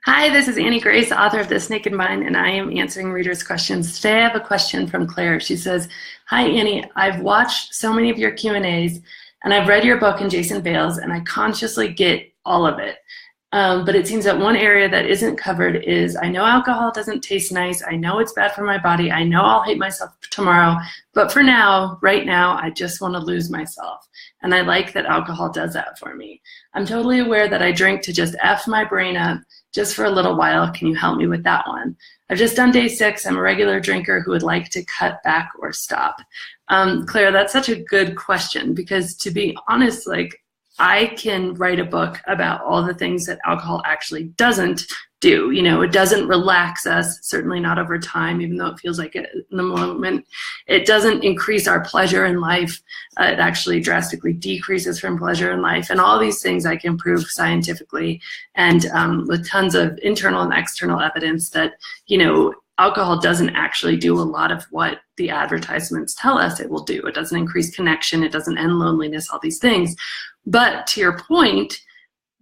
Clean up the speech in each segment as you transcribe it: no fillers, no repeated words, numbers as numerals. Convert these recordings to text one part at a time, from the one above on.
Hi, this is Annie Grace, author of This Naked Mind, and I am answering readers' questions. Today I have a question from Claire. She says, "Hi Annie, I've watched so many of your Q&As and I've read your book in Jason Bales and I consciously get all of it. But it seems that one area that isn't covered is I know alcohol doesn't taste nice. I know it's bad for my body. I know I'll hate myself tomorrow. But for now, right now, I just want to lose myself. And I like that alcohol does that for me. I'm totally aware that I drink to just F my brain up just for a little while. Can you help me with that one? I've just done day 6. I'm a regular drinker who would like to cut back or stop." Claire, that's such a good question because, to be honest, I can write a book about all the things that alcohol actually doesn't do. You know, it doesn't relax us, certainly not over time, even though it feels like it in the moment. It doesn't increase our pleasure in life. It actually drastically decreases from pleasure in life. And all these things I can prove scientifically and with tons of internal and external evidence that, you know, alcohol doesn't actually do a lot of what the advertisements tell us it will do. It doesn't increase connection. It doesn't end loneliness, all these things. But to your point,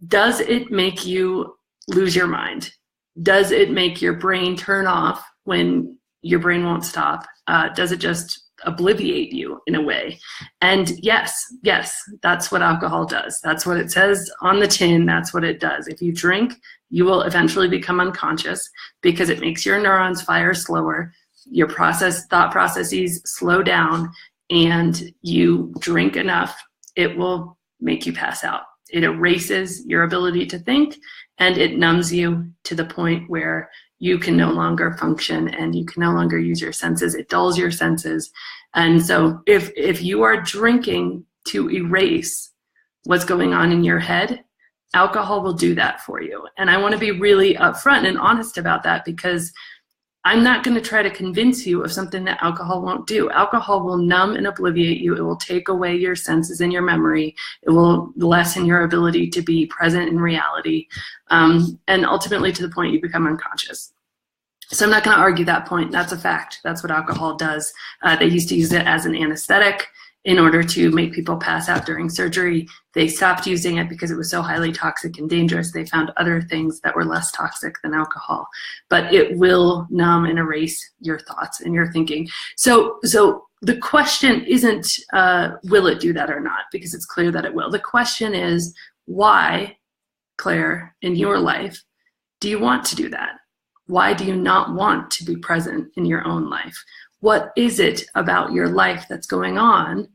does it make you lose your mind? Does it make your brain turn off when your brain won't stop? Does it just obliviate you in a way? And yes, that's what alcohol does. That's what it says on the tin. That's what it does. If you drink, you will eventually become unconscious because it makes your neurons fire slower. Your thought processes slow down, and you drink enough, it will make you pass out. It erases your ability to think, and it numbs you to the point where you can no longer function and you can no longer use your senses. It dulls your senses. And so if you are drinking to erase what's going on in your head, alcohol will do that for you. And I want to be really upfront and honest about that because I'm not going to try to convince you of something that alcohol won't do. Alcohol will numb and obliviate you. It will take away your senses and your memory. It will lessen your ability to be present in reality. And ultimately to the point you become unconscious. So I'm not going to argue that point. That's a fact. That's what alcohol does. They used to use it as an anesthetic in order to make people pass out during surgery. They stopped using it because it was so highly toxic and dangerous. They found other things that were less toxic than alcohol. But it will numb and erase your thoughts and your thinking. So the question isn't, will it do that or not? Because it's clear that it will. The question is, why, Claire, in your life, do you want to do that? Why do you not want to be present in your own life? What is it about your life that's going on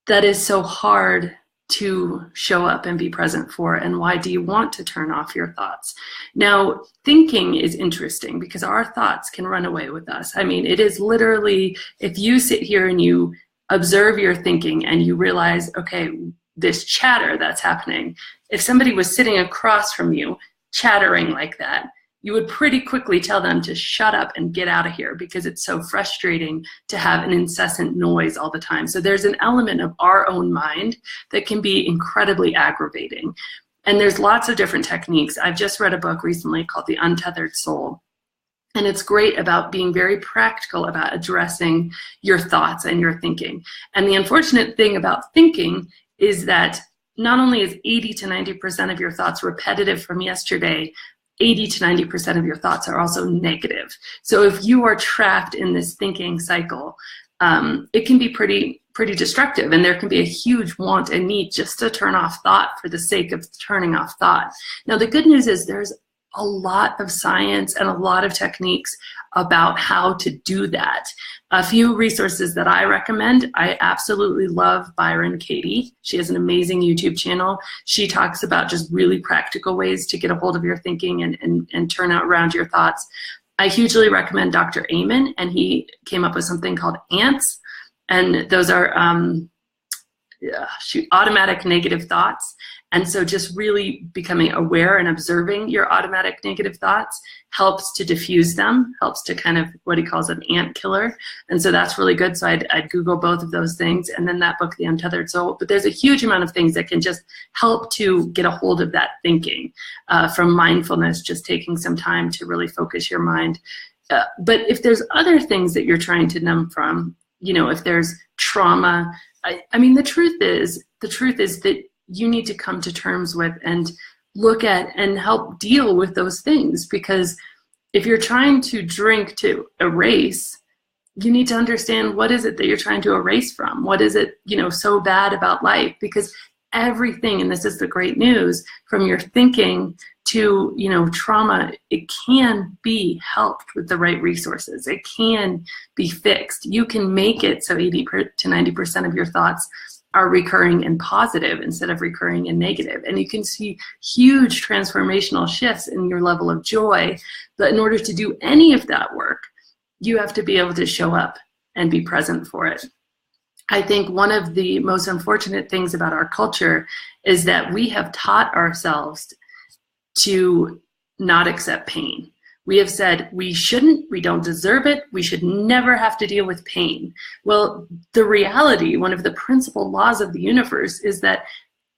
that is so hard to show up and be present for? And why do you want to turn off your thoughts? Now, thinking is interesting because our thoughts can run away with us. I mean, it is literally, if you sit here and you observe your thinking and you realize, okay, this chatter that's happening, if somebody was sitting across from you chattering like that, you would pretty quickly tell them to shut up and get out of here because it's so frustrating to have an incessant noise all the time. So there's an element of our own mind that can be incredibly aggravating. And there's lots of different techniques. I've just read a book recently called The Untethered Soul. And it's great about being very practical about addressing your thoughts and your thinking. And the unfortunate thing about thinking is that not only is 80 to 90% of your thoughts repetitive from yesterday, 80 to 90% of your thoughts are also negative. So if you are trapped in this thinking cycle, it can be pretty destructive, and there can be a huge want and need just to turn off thought for the sake of turning off thought. Now, the good news is there's a lot of science and a lot of techniques about how to do that. A few resources that I recommend. I absolutely love Byron Katie. She has an amazing YouTube channel. She talks about just really practical ways to get a hold of your thinking and turn around your thoughts. I hugely recommend Dr. Amen, and he came up with something called ANTS, and those are automatic negative thoughts. And so just really becoming aware and observing your automatic negative thoughts helps to diffuse them, helps to kind of what he calls an ant killer. And so that's really good. So I'd Google both of those things. And then that book, The Untethered Soul. But there's a huge amount of things that can just help to get a hold of that thinking, from mindfulness, just taking some time to really focus your mind. But if there's other things that you're trying to numb from, you know, if there's trauma, I mean, the truth is that you need to come to terms with and look at and help deal with those things. Because if you're trying to drink to erase, you need to understand, what is it that you're trying to erase from? What is it, so bad about life? Because everything, and this is the great news, from your thinking to, trauma, it can be helped with the right resources. It can be fixed. You can make it so 80 to 90% of your thoughts are recurring and positive instead of recurring and negative. And you can see huge transformational shifts in your level of joy. But in order to do any of that work, you have to be able to show up and be present for it. I think one of the most unfortunate things about our culture is that we have taught ourselves to not accept pain. We have said we shouldn't, we don't deserve it, we should never have to deal with pain. Well, the reality, one of the principal laws of the universe, is that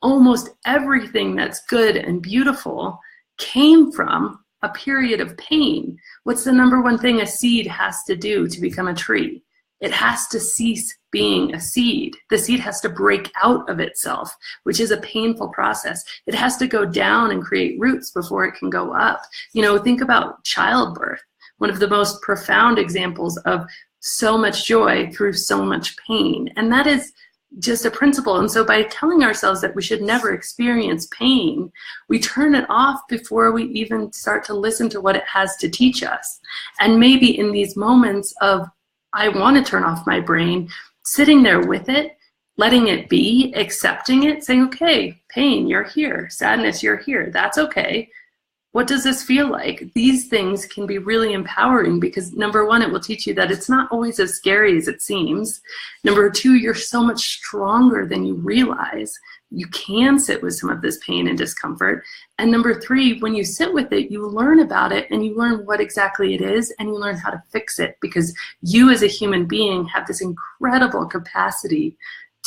almost everything that's good and beautiful came from a period of pain. What's the number one thing a seed has to do to become a tree? It has to cease being a seed. The seed has to break out of itself, which is a painful process. It has to go down and create roots before it can go up. Think about childbirth, one of the most profound examples of so much joy through so much pain. And that is just a principle. And so by telling ourselves that we should never experience pain, we turn it off before we even start to listen to what it has to teach us. And maybe in these moments of, I want to turn off my brain, sitting there with it, letting it be, accepting it, saying, okay, pain, you're here. Sadness, you're here. That's okay. What does this feel like? These things can be really empowering because, number one, it will teach you that it's not always as scary as it seems. Number two, you're so much stronger than you realize. You can sit with some of this pain and discomfort. And number three, when you sit with it, you learn about it and you learn what exactly it is and you learn how to fix it, because you as a human being have this incredible capacity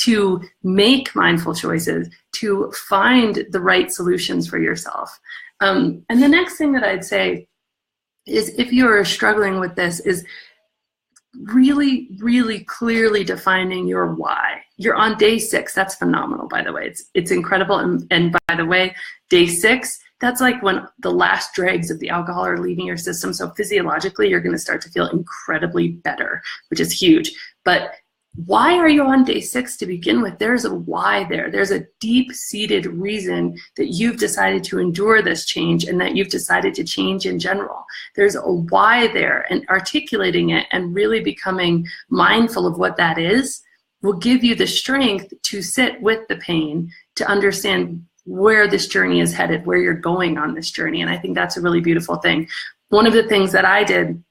to make mindful choices, to find the right solutions for yourself. And the next thing that I'd say is, if you're struggling with this, is really, really clearly defining your why. You're on day 6. That's phenomenal, by the way. It's incredible. And by the way, day 6, that's like when the last dregs of the alcohol are leaving your system. So physiologically, you're going to start to feel incredibly better, which is huge. But why are you on day 6 to begin with? There's a why there. There's a deep-seated reason that you've decided to endure this change and that you've decided to change in general. There's a why there, and articulating it and really becoming mindful of what that is will give you the strength to sit with the pain, to understand where this journey is headed, where you're going on this journey. And I think that's a really beautiful thing. One of the things that I did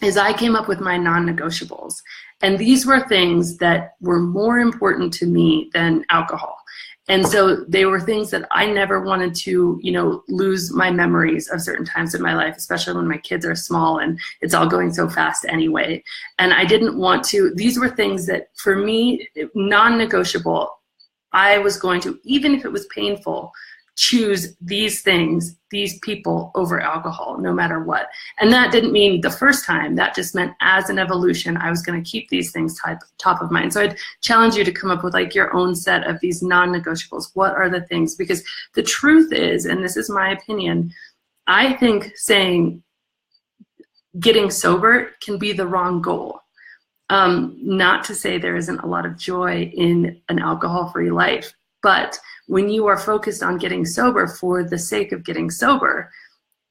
is I came up with my non-negotiables. And these were things that were more important to me than alcohol. And so they were things that I never wanted to, lose my memories of certain times in my life, especially when my kids are small and it's all going so fast anyway. And I didn't want to, these were things that for me, non-negotiable, I was going to, even if it was painful, choose these things, these people over alcohol, no matter what. And that didn't mean the first time. That just meant as an evolution, I was going to keep these things top of mind. So I'd challenge you to come up with like your own set of these non-negotiables. What are the things? Because the truth is, and this is my opinion, I think saying getting sober can be the wrong goal. Not to say there isn't a lot of joy in an alcohol-free life, but when you are focused on getting sober for the sake of getting sober,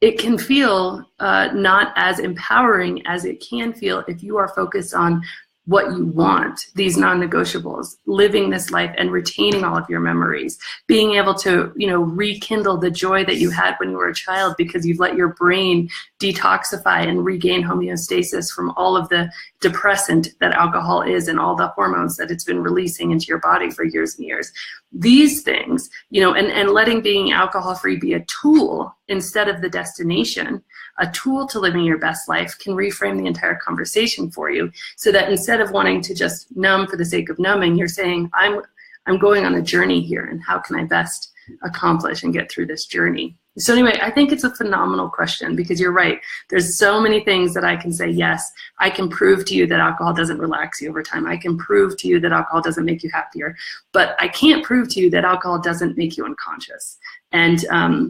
it can feel not as empowering as it can feel if you are focused on what you want, these non-negotiables, living this life and retaining all of your memories, being able to, rekindle the joy that you had when you were a child because you've let your brain detoxify and regain homeostasis from all of the depressant that alcohol is and all the hormones that it's been releasing into your body for years and years. These things, and letting being alcohol-free be a tool instead of the destination, a tool to living your best life, can reframe the entire conversation for you, so that instead of wanting to just numb for the sake of numbing, you're saying, I'm going on a journey here, and how can I best accomplish and get through this journey? So anyway, I think it's a phenomenal question, because you're right. There's so many things that I can say, yes, I can prove to you that alcohol doesn't relax you over time. I can prove to you that alcohol doesn't make you happier. But I can't prove to you that alcohol doesn't make you unconscious. And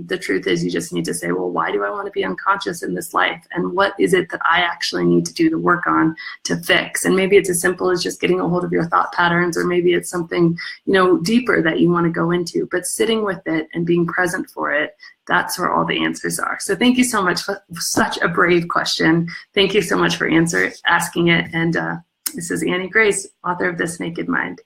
the truth is, you just need to say, well, why do I want to be unconscious in this life? And what is it that I actually need to do the work on to fix? And maybe it's as simple as just getting a hold of your thought patterns, or maybe it's something, deeper that you want to go into. But sitting with it and being present for it, that's where all the answers are. So thank you so much for such a brave question. Thank you so much for asking it. And this is Annie Grace, author of This Naked Mind.